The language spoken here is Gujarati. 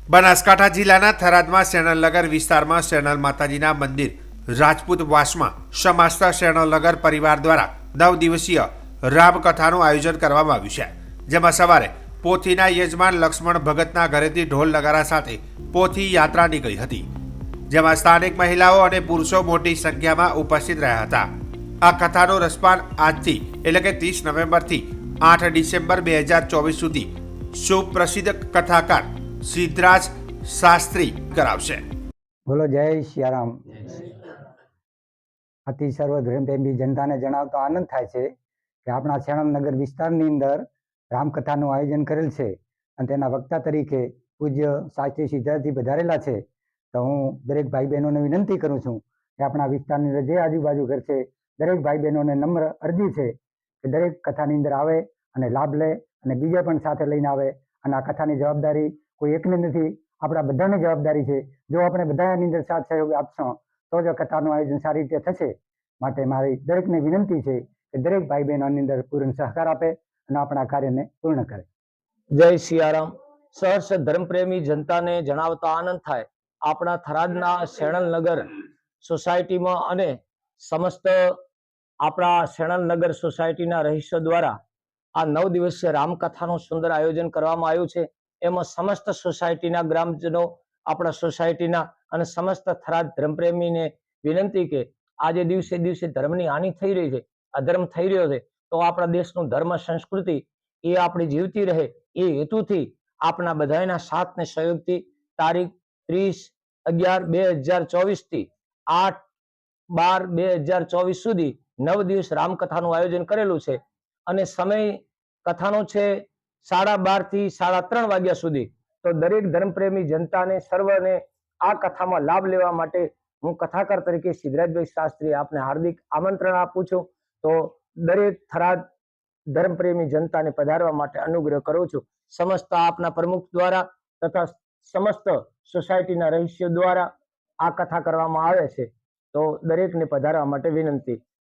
બનાસકાંઠા જિલ્લાના થરાદમાં શેણલનગર વિસ્તારમાં શેણલ માતાજીના મંદિર રાજપૂત વાસમાં સમસ્ત શેણલનગર પરિવાર દ્વારા 9 દિવસીય રામકથાનું આયોજન કરવામાં આવ્યું છે, જેમાં સવારે પોથીના યજમાન લક્ષ્મણ ભગતના ઘરેથી ઢોલ નગારા સાથે પોથી યાત્રા નીકળી હતી, જેમાં સ્થાનિક મહિલાઓ અને પુરુષો મોટી સંખ્યામાં ઉપસ્થિત રહ્યા હતા। આ કથાનું રસપાન આજથી એટલે કે 30 નવેમ્બરથી 8 ડિસેમ્બર 2024 સુધી સુપ્રસિદ્ધ કથાકાર સિદ્ધરાજ શાસ્ત્રી કરાવશે। બોલો જય સિયારામ। અતિ સર્વ ધર્મપ્રેમી જનતાને જણાવતો આનંદ થાય છે કે આપણા શેણલનગર વિસ્તારની અંદર રામકથાનું આયોજન કરેલ છે અને તેના વક્તા તરીકે પૂજ્ય શાસ્ત્રી સિદ્ધરાજજી પધારેલા છે। તો હું દરેક ભાઈ બહેનોને વિનંતી કરું છું કે આપણા વિસ્તારની અંદર જે આજુબાજુ ઘર છે દરેક ભાઈ બહેનોને નમ્ર અરજી છે કે દરેક કથાની અંદર આવે અને લાભ લે અને બીજા પણ સાથે લઈને આવે। અને આ કથાની જવાબદારી કોઈ એકને નથી, આપણા બધાની જવાબદારી છે। જો આપણે બધાની અંદર સાથ સહયોગ આપશું તો જ કથાનું આયોજન સારી રીતે થશે। માટે મારી દરેકને વિનંતી છે કે દરેક ભાઈ બહેનોની અંદર પૂર્ણ સહકાર આપે અને આપણા કાર્યને પૂર્ણ કરે। જય સિયારામ। સહર્ષ ધર્મપ્રેમી જનતાને જણાવતા આનંદ થાય, આપણા થરાદના શેણલનગર સોસાયટીમાં અને સમસ્ત આપણા શેણલનગર સોસાયટીના રહીશો દ્વારા આ 9 દિવસીય રામકથાનું સુંદર આયોજન કરવામાં આવ્યું છે। એમાં સમસ્ત સોસાયટીના ગ્રામજનો, આપણા સોસાયટીના અને સમસ્ત થરાદ ધર્મપ્રેમીને વિનંતી કે આજે દિવસે દિવસે ધર્મની હાનિ થઈ રહી છે, અધર્મ થઈ રહ્યો છે, તો આપણા દેશનું ધર્મ સંસ્કૃતિ એ આપણી જીવતી રહે એ હેતુથી આપણા બધાના સાથ ને સહયોગથી તારીખ 30/11/2024 થી 8/12/2024 સુધી 9 દિવસ રામકથાનું આયોજન કરેલું છે અને સમય કથાનો છે 12:30 થી 3:30 વાગ્યા સુધી। તો દરેક ધર્મપ્રેમી જનતાને સર્વને આ કથામાં લાભ લેવા માટે હું કથાકાર તરીકે સિદ્ધરાજભાઈ શાસ્ત્રી આપને હાર્દિક આમંત્રણ આપું છું। તો દરેક થરાદ ધર્મપ્રેમી જનતાને પધારવા માટે અનુગ્રહ કરું છું। સમસ્ત આપના પ્રમુખ દ્વારા તથા સમસ્ત સોસાયટીના રહીશો દ્વારા આ કથા કરવામાં આવે છે, તો દરેકને પધારવા માટે વિનંતી।